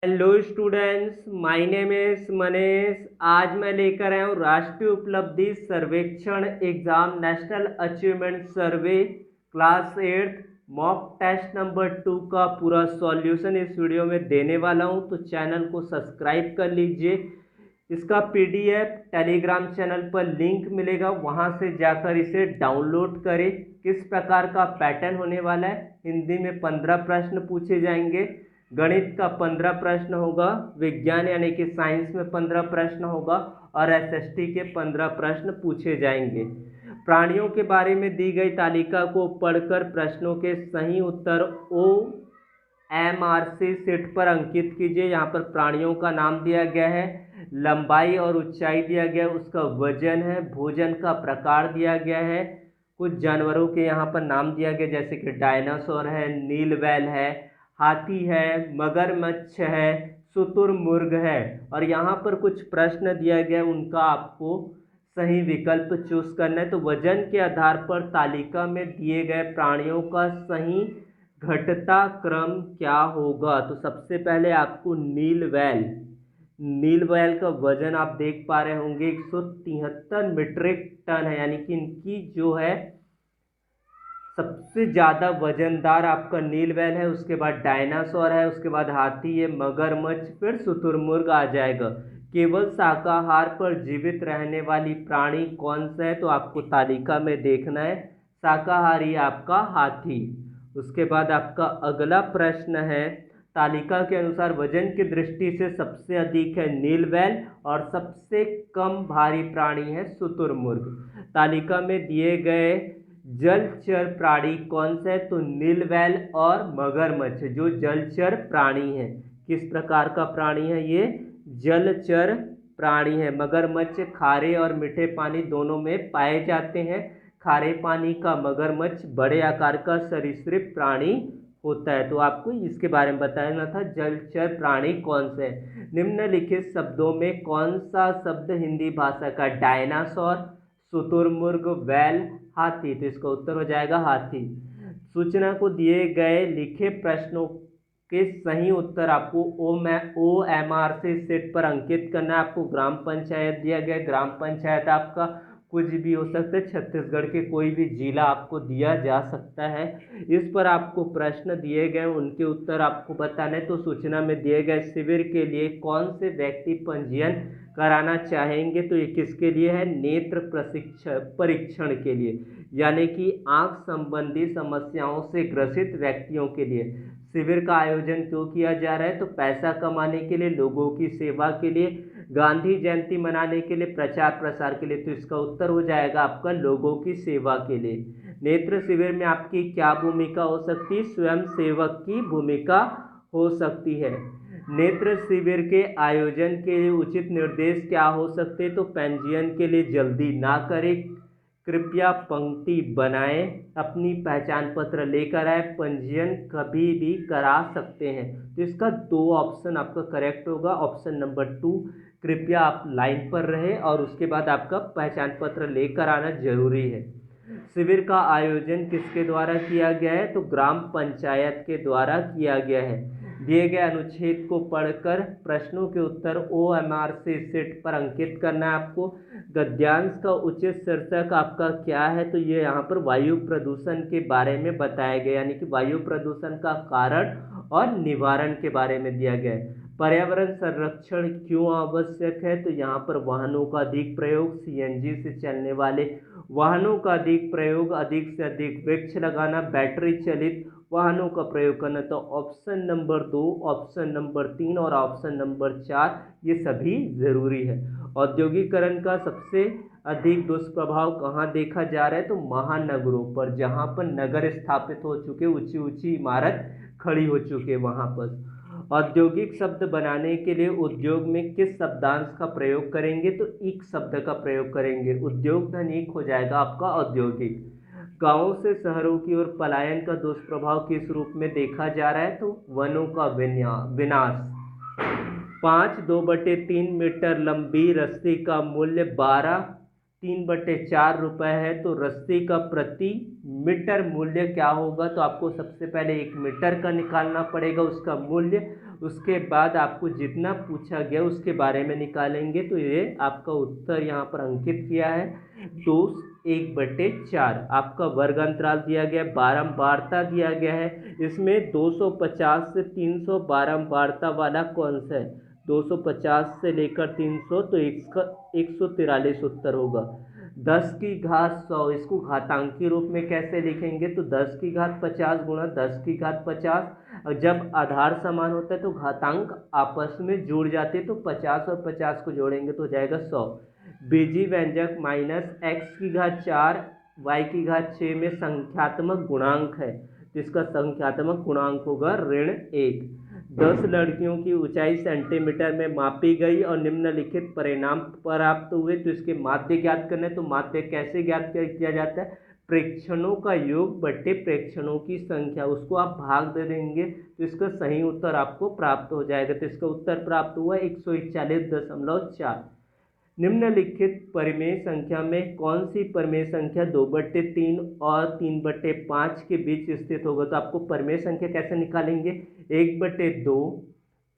Hello students, my name is Manish. आज मैं लेकर आया हूँ राष्ट्रीय उपलब्धि सर्वेक्षण exam national achievement survey class 8 mock test number 2 का पूरा सॉल्यूशन इस वीडियो में देने वाला हूँ। तो चैनल को सब्सक्राइब कर लीजिए। इसका पीडीएफ टेलीग्राम चैनल पर लिंक मिलेगा, वहाँ से जाकर इसे डाउनलोड करें। किस प्रकार का पैटर्न होने वाला है? हिंदी में 15 प्रश्न पूछे जाएंगे, गणित का 15 प्रश्न होगा, विज्ञान यानी कि साइंस में 15 प्रश्न होगा और एसएसटी के 15 प्रश्न पूछे जाएंगे। प्राणियों के बारे में दी गई तालिका को पढ़कर प्रश्नों के सही उत्तर OMRC शीट पर अंकित कीजिए। यहाँ पर प्राणियों का नाम दिया गया है, लंबाई और ऊंचाई दिया गया है, उसका वजन है, भोजन का प्रकार दिया गया है, कुछ जानवरों के यहाँ पर नाम दिया गया जैसे कि डायनासोर है, नील वैल है, हाथी है, मगरमच्छ है, शुतुरमुर्ग है। और यहाँ पर कुछ प्रश्न दिया गया, उनका आपको सही विकल्प चूज करना है। तो वजन के आधार पर तालिका में दिए गए प्राणियों का सही घटता क्रम क्या होगा? तो सबसे पहले आपको नील वैल का वजन आप देख पा रहे होंगे 173 मीट्रिक टन है, यानी कि इनकी जो है सबसे ज़्यादा वजनदार आपका नील वैल है। उसके बाद डायनासोर है, उसके बाद हाथी है, मगरमच्छ, फिर शुतुरमुर्ग आ जाएगा। केवल शाकाहार पर जीवित रहने वाली प्राणी कौन सा है? तो आपको तालिका में देखना है, शाकाहारी आपका हाथी। उसके बाद आपका अगला प्रश्न है, तालिका के अनुसार वजन की दृष्टि से सबसे अधिक है नील वैल और सबसे कम भारी प्राणी है शुतुरमुर्ग। तालिका में दिए गए जलचर प्राणी कौन से? तो नील वैल और मगरमच्छ जो जलचर प्राणी है। किस प्रकार का प्राणी है ये? जलचर प्राणी है। मगरमच्छ खारे और मीठे पानी दोनों में पाए जाते हैं। खारे पानी का मगरमच्छ बड़े आकार का सरीसृप प्राणी होता है। तो आपको इसके बारे में बताना था, जलचर प्राणी कौन से है। निम्नलिखित शब्दों में कौन सा शब्द हिंदी भाषा का? डायनासोर, शुतुरमुर्ग, वैल, हाथी। तो इसका उत्तर हो जाएगा हाथी। सूचना को दिए गए लिखे प्रश्नों के सही उत्तर आपको OMRC शीट पर अंकित करना है। आपको ग्राम पंचायत दिया गया, ग्राम पंचायत आपका कुछ भी हो सकता है, छत्तीसगढ़ के कोई भी जिला आपको दिया जा सकता है। इस पर आपको प्रश्न दिए गए, उनके उत्तर आपको बताना है। तो सूचना में दिए गए शिविर के लिए कौन से व्यक्ति पंजीयन कराना चाहेंगे? तो ये किसके लिए है? नेत्र परीक्षण के लिए, यानी कि आंख संबंधी समस्याओं से ग्रसित व्यक्तियों के लिए। शिविर का आयोजन क्यों किया जा रहा है? तो पैसा कमाने के लिए, लोगों की सेवा के लिए, गांधी जयंती मनाने के लिए, प्रचार प्रसार के लिए। तो इसका उत्तर हो जाएगा आपका लोगों की सेवा के लिए। नेत्र शिविर में आपकी क्या भूमिका हो सकती है? स्वयं सेवक की भूमिका हो सकती है। नेत्र शिविर के आयोजन के लिए उचित निर्देश क्या हो सकते? तो पंजीयन के लिए जल्दी ना करें, कृपया पंक्ति बनाएं, अपनी पहचान पत्र लेकर आए, पंजीयन कभी भी करा सकते हैं। तो इसका 2 ऑप्शन आपका करेक्ट होगा। ऑप्शन नंबर 2, कृपया आप लाइन पर रहें और उसके बाद आपका पहचान पत्र लेकर आना जरूरी है। शिविर का आयोजन किसके द्वारा किया गया है? तो ग्राम पंचायत के द्वारा किया गया है। दिए गए अनुच्छेद को पढ़कर प्रश्नों के उत्तर OMRC शीट पर अंकित करना है आपको। गद्यांश का उचित शीर्षक आपका क्या है? तो ये यहाँ पर वायु प्रदूषण के बारे में बताया गया, यानी कि वायु प्रदूषण का कारण और निवारण के बारे में दिया गया है। पर्यावरण संरक्षण क्यों आवश्यक है? तो यहाँ पर वाहनों का अधिक प्रयोग, CNG से चलने वाले वाहनों का अधिक प्रयोग, अधिक से अधिक वृक्ष लगाना, बैटरी चलित वाहनों का प्रयोग करना। तो ऑप्शन नंबर 2, ऑप्शन नंबर 3 और ऑप्शन नंबर 4 ये सभी जरूरी है। औद्योगिकरण का सबसे अधिक दुष्प्रभाव कहाँ देखा जा रहा है? तो महानगरों पर, जहाँ पर नगर स्थापित हो चुके, ऊंची ऊंची इमारत खड़ी हो चुके, वहाँ पर। औद्योगिक शब्द बनाने के लिए उद्योग में किस शब्दांश का प्रयोग करेंगे? तो इक शब्द का प्रयोग करेंगे। उद्योग धन इक हो जाएगा आपका औद्योगिक। गांवों से शहरों की ओर पलायन का दुष्प्रभाव किस रूप में देखा जा रहा है? तो वनों का विनाश। 5 2/3 मीटर लंबी रस्सी का मूल्य 12 3/4 है, तो रस्सी का प्रति मीटर मूल्य क्या होगा? तो आपको सबसे पहले 1 मीटर का निकालना पड़ेगा उसका मूल्य, उसके बाद आपको जितना पूछा गया उसके बारे में निकालेंगे। तो ये आपका उत्तर यहाँ पर अंकित किया है 2/1/4। आपका वर्ग अंतराल दिया गया है, बारंबारता दिया गया है। इसमें 250 से 300 बारंबारता वाला कौन सा है? 250 से लेकर 300, तो इसका 143 उत्तर होगा। 10⁻100 इसको घातांकी रूप में कैसे लिखेंगे? तो 10⁻50 गुणा 10⁻50। और जब आधार समान होता है तो घातांक आपस में जुड़ जाते हैं, तो 50 और 50 को जोड़ेंगे तो हो जाएगा 100। बीजी व्यंजक -x⁴ y⁻6 में संख्यात्मक गुणांक है, तो इसका संख्यात्मक गुणांक होगा ऋण 1। 10 लड़कियों की ऊंचाई सेंटीमीटर में मापी गई और निम्नलिखित परिणाम प्राप्त हुए, तो इसके माध्य ज्ञात करना है। तो माध्य कैसे ज्ञात किया जाता है? प्रेक्षणों का योग बट्टे प्रेक्षणों की संख्या, उसको आप भाग दे देंगे तो इसका सही उत्तर आपको प्राप्त हो जाएगा। तो इसका उत्तर प्राप्त हुआ 141.4। निम्नलिखित परिमेय संख्या में कौन सी परिमेय संख्या 2/3 और 3/5 के बीच स्थित होगा? तो आपको परिमेय संख्या कैसे निकालेंगे? 1/2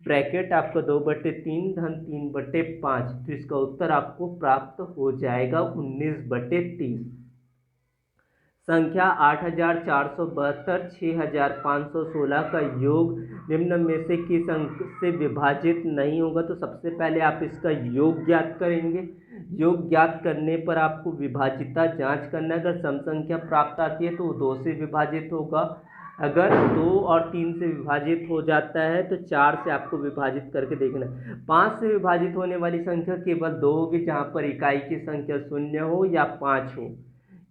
ब्रैकेट आपका 2/3 धन 3/5, तो इसका उत्तर आपको प्राप्त हो जाएगा 19/30। संख्या 8472 6516 का योग निम्न में से किस अंक से विभाजित नहीं होगा? तो सबसे पहले आप इसका योग ज्ञात करेंगे। योग ज्ञात करने पर आपको विभाजिता जांच करना है। अगर सम संख्या प्राप्त आती है तो वो 2 से विभाजित होगा। अगर 2 और 3 से विभाजित हो जाता है तो 4 से आपको विभाजित करके देखना है। 5 से विभाजित होने वाली संख्या केवल 2 होगी, जहाँ पर इकाई की संख्या 0 हो या 5 हो।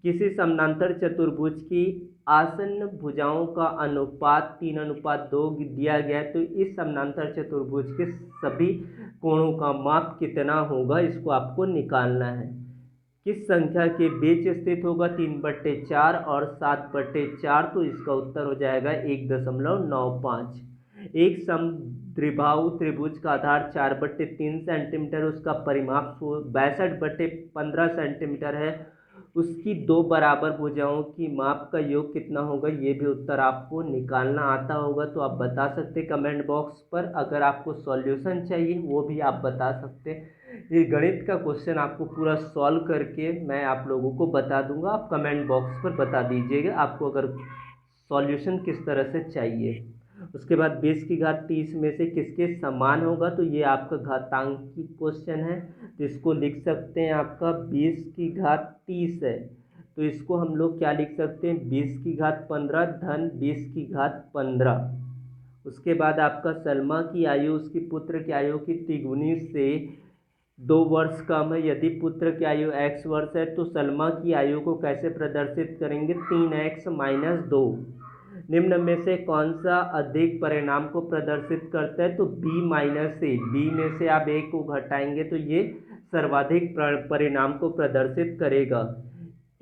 किसी समानांतर चतुर्भुज की आसन्न भुजाओं का अनुपात 3:2 दिया गया है, तो इस समानांतर चतुर्भुज के सभी कोणों का माप कितना होगा? इसको आपको निकालना है। किस संख्या के बीच स्थित होगा? 3/4 और 7/4, तो इसका उत्तर हो जाएगा 1.95। एक समद्विबाहु त्रिभुज का आधार 4/3 सेंटीमीटर, उसका परिमाप 62/15 सेंटीमीटर है। उसकी 2 बराबर भुजाओं की माप का योग कितना होगा? ये भी उत्तर आपको निकालना आता होगा तो आप बता सकते कमेंट बॉक्स पर। अगर आपको सॉल्यूशन चाहिए वो भी आप बता सकते। ये गणित का क्वेश्चन आपको पूरा सॉल्व करके मैं आप लोगों को बता दूंगा, आप कमेंट बॉक्स पर बता दीजिएगा आपको अगर सॉल्यूशन किस तरह से चाहिए। उसके बाद 20⁻30 में से किसके समान होगा? तो ये आपका घातांकी क्वेश्चन है, तो इसको लिख सकते हैं आपका 20⁻30 है, तो इसको हम लोग क्या लिख सकते हैं? 20⁻15 धन 20⁻15। उसके बाद आपका सलमा की आयु उसकी पुत्र की आयु की तिगुनी से 2 वर्ष कम है। यदि पुत्र की आयु x वर्ष है तो सलमा की आयु को कैसे प्रदर्शित करेंगे? 3x - 2। निम्न में से कौन सा अधिक परिणाम को प्रदर्शित करता है? तो B-A। B में से आप 1 को घटाएंगे तो ये सर्वाधिक परिणाम को प्रदर्शित करेगा।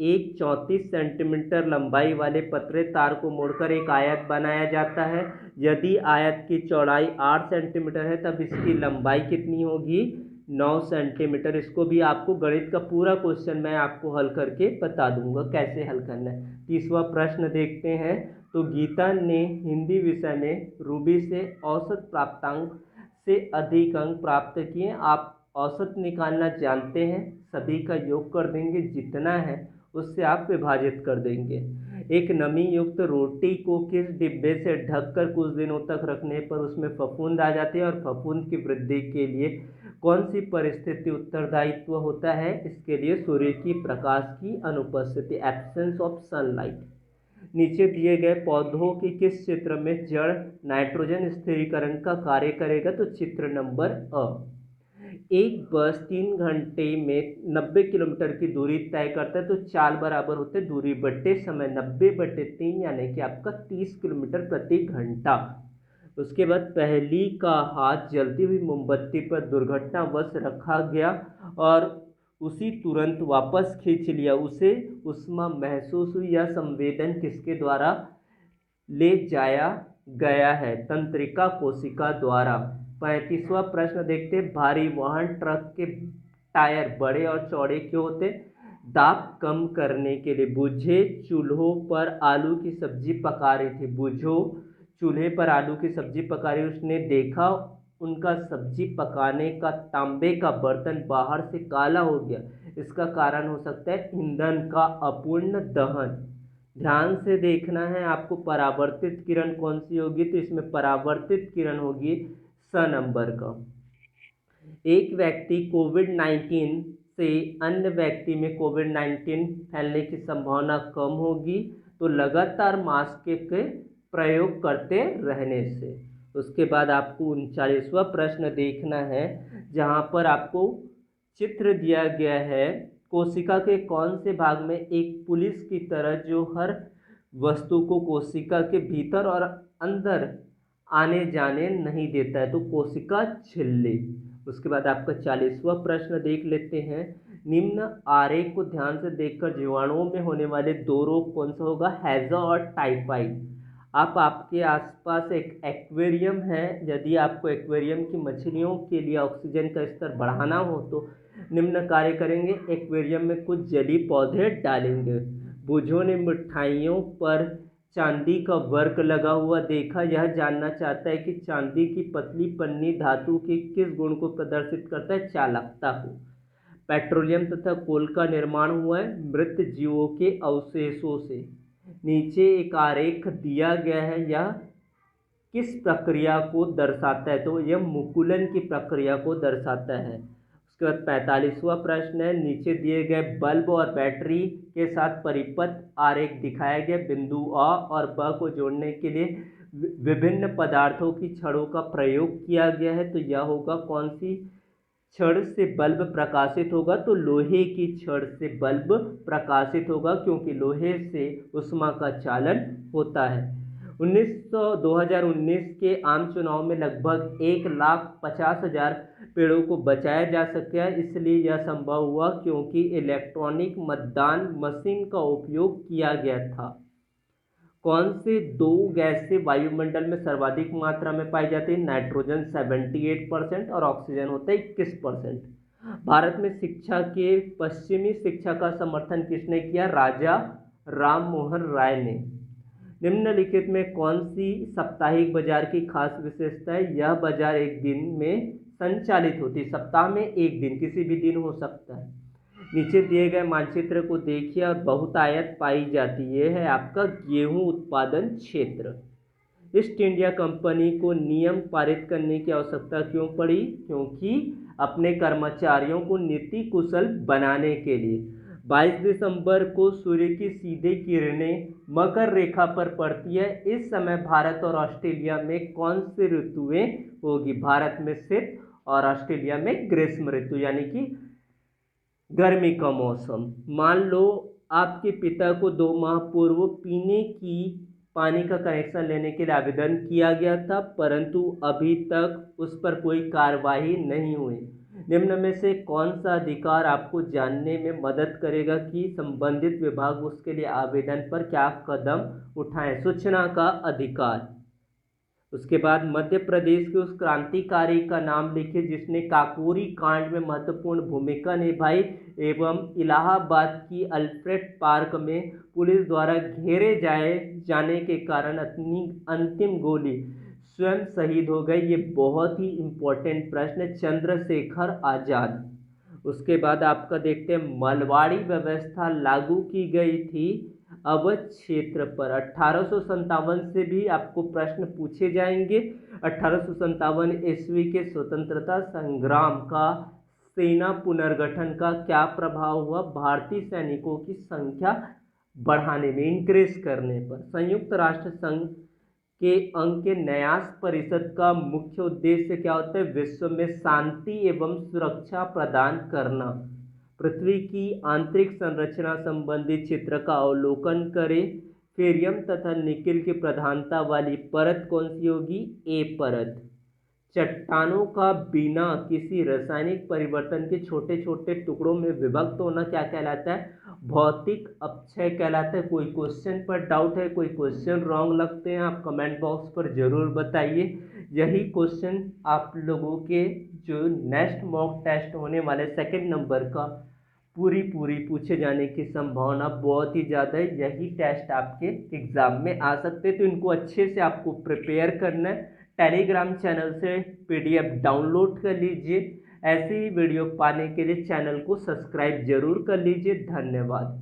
एक 34 सेंटीमीटर लंबाई वाले पतले तार को मोड़कर एक आयत बनाया जाता है। यदि आयत की चौड़ाई 8 सेंटीमीटर है तब इसकी लंबाई कितनी होगी? 9 सेंटीमीटर। इसको भी आपको गणित का पूरा क्वेश्चन मैं आपको हल करके बता दूंगा कैसे हल करना है। 30वां प्रश्न देखते हैं। तो गीता ने हिंदी विषय में रूबी से औसत प्राप्तांक से अधिक अंक प्राप्त किए। आप औसत निकालना जानते हैं, सभी का योग कर देंगे, जितना है उससे आप विभाजित कर देंगे। एक नमी युक्त रोटी को किस डिब्बे से ढककर कुछ दिनों तक रखने पर उसमें फफूंद आ जाते हैं और फफूंद की वृद्धि के लिए कौन सी परिस्थिति उत्तरदायित्व होता है? इसके लिए सूर्य की प्रकाश की अनुपस्थिति, एब्सेंस ऑफ सनलाइट। नीचे दिए गए पौधों के किस चित्र में जड़ नाइट्रोजन स्थिरीकरण का कार्य करेगा? तो चित्र नंबर अ। एक बस 3 घंटे में 90 किलोमीटर की दूरी तय करता है, तो चाल बराबर होते हैं दूरी बट्टे समय, 90/3 यानी कि आपका 30 किलोमीटर प्रति घंटा। उसके बाद पहली का हाथ जलती हुई मोमबत्ती पर दुर्घटनावश रखा गया और उसी तुरंत वापस खींच लिया। उसे उष्मा महसूस हुई। यह संवेदन किसके द्वारा ले जाया गया है? तंत्रिका कोशिका द्वारा। 35वां प्रश्न देखते हैं। भारी वाहन ट्रक के टायर बड़े और चौड़े क्यों होते? दाब कम करने के लिए बुझे चूल्हों पर आलू की सब्जी पका रही थी। बुझो चूल्हे पर आलू की सब्जी पका रही, उसने देखा उनका सब्जी पकाने का तांबे का बर्तन बाहर से काला हो गया। इसका कारण हो सकता है ईंधन का अपूर्ण दहन। ध्यान से देखना है आपको, परावर्तित किरण कौन सी होगी, तो इसमें परावर्तित किरण होगी स नंबर का। एक व्यक्ति कोविड-19 से अन्य व्यक्ति में कोविड-19 फैलने की संभावना कम होगी, तो लगातार मास्क के प्रयोग करते रहने से। उसके बाद आपको 39वां प्रश्न देखना है, जहाँ पर आपको चित्र दिया गया है कोशिका के कौन से भाग में एक पुलिस की तरह जो हर वस्तु को कोशिका के भीतर और अंदर आने जाने नहीं देता है, तो कोशिका झिल्ली। उसके बाद आपका 40वां प्रश्न देख लेते हैं। निम्न आरेख को ध्यान से देखकर जीवाणुओं में होने वाले दो रोग कौन सा होगा, हैजा और टाइफाइड। आप आपके आसपास एक एक्वेरियम है, यदि आपको एक्वेरियम की मछलियों के लिए ऑक्सीजन का स्तर बढ़ाना हो तो निम्न कार्य करेंगे। एक्वेरियम में कुछ जली पौधे डालेंगे। बूझों ने मिठाइयों पर चांदी का वर्क लगा हुआ देखा। यह जानना चाहता है कि चांदी की पतली पन्नी धातु के किस गुण को प्रदर्शित करता है, चालकता को। पेट्रोलियम तथा कोल का निर्माण हुआ है मृत जीवों के अवशेषों से। नीचे एक आरेख दिया गया है, यह किस प्रक्रिया को दर्शाता है, तो यह मुकुलन की प्रक्रिया को दर्शाता है। उसके बाद 45वां प्रश्न है, नीचे दिए गए बल्ब और बैटरी के साथ परिपथ आरेख दिखाया गया। बिंदु अ और ब को जोड़ने के लिए विभिन्न पदार्थों की छड़ों का प्रयोग किया गया है, तो यह होगा कौन सी छड़ से बल्ब प्रकाशित होगा, तो लोहे की छड़ से बल्ब प्रकाशित होगा, क्योंकि लोहे से ऊष्मा का चालन होता है। 2019 के आम चुनाव में लगभग 1,50,000 पेड़ों को बचाया जा सका, इसलिए यह संभव हुआ क्योंकि इलेक्ट्रॉनिक मतदान मशीन का उपयोग किया गया था। कौन से दो गैसें वायुमंडल में सर्वाधिक मात्रा में पाई जाती है, नाइट्रोजन 78% और ऑक्सीजन होता है 21%। भारत में शिक्षा के पश्चिमी शिक्षा का समर्थन किसने किया, राजा राम मोहन राय ने। निम्नलिखित में कौन सी साप्ताहिक बाजार की खास विशेषता है, यह बाजार एक दिन में संचालित होती है। सप्ताह में एक दिन, किसी भी दिन हो सकता है। नीचे दिए गए मानचित्र को देखिए और बहुतायत पाई जाती है। यह है आपका गेहूं उत्पादन क्षेत्र। ईस्ट इंडिया कंपनी को नियम पारित करने की आवश्यकता क्यों पड़ी, क्योंकि अपने कर्मचारियों को नीति कुशल बनाने के लिए। 22 दिसंबर को सूर्य की सीधे किरणें मकर रेखा पर पड़ती है। इस समय भारत और ऑस्ट्रेलिया में कौन सी ऋतुएं होगी, भारत में शीत और ऑस्ट्रेलिया में ग्रीष्म ऋतु, यानी कि गर्मी का मौसम। मान लो आपके पिता को 2 माह पूर्व पीने की पानी का कनेक्शन लेने के लिए आवेदन किया गया था, परंतु अभी तक उस पर कोई कार्रवाई नहीं हुई। निम्न में से कौन सा अधिकार आपको जानने में मदद करेगा कि संबंधित विभाग उसके लिए आवेदन पर क्या कदम उठाएं, सूचना का अधिकार। उसके बाद मध्य प्रदेश के उस क्रांतिकारी का नाम लिखिए जिसने काकोरी कांड में महत्वपूर्ण भूमिका निभाई एवं इलाहाबाद की अल्फ्रेड पार्क में पुलिस द्वारा घेरे जाने के कारण अपनी अंतिम गोली स्वयं शहीद हो गए। ये बहुत ही इम्पोर्टेंट प्रश्न है, चंद्रशेखर आज़ाद। उसके बाद आपका देखते हैं, मलवाड़ी व्यवस्था लागू की गई थी अवध क्षेत्र पर। 1857 से भी आपको प्रश्न पूछे जाएंगे। 1857 ईस्वी के स्वतंत्रता संग्राम का सेना पुनर्गठन का क्या प्रभाव हुआ, भारतीय सैनिकों की संख्या बढ़ाने में, इंक्रीज करने पर। संयुक्त राष्ट्र संघ के अंग के न्यास परिषद का मुख्य उद्देश्य क्या होता है, विश्व में शांति एवं सुरक्षा प्रदान करना। पृथ्वी की आंतरिक संरचना संबंधी चित्र का अवलोकन करें। फेरियम तथा निकेल की प्रधानता वाली परत कौन सी होगी, ए परत। चट्टानों का बिना किसी रासायनिक परिवर्तन के छोटे छोटे टुकड़ों में विभक्त होना क्या कहलाता है, भौतिक अपक्षय कहलाता है। कोई क्वेश्चन पर डाउट है, कोई क्वेश्चन रॉन्ग लगते हैं, आप कमेंट बॉक्स पर ज़रूर बताइए। यही क्वेश्चन आप लोगों के जो नेक्स्ट मॉक टेस्ट होने वाले 2nd नंबर का पूरी पूरी पूछे जाने की संभावना बहुत ही ज़्यादा है। यही टेस्ट आपके एग्ज़ाम में आ सकते हैं, तो इनको अच्छे से आपको प्रिपेयर करना है। टेलीग्राम चैनल से पीडीएफ डाउनलोड कर लीजिए। ऐसी ही वीडियो पाने के लिए चैनल को सब्सक्राइब जरूर कर लीजिए। धन्यवाद।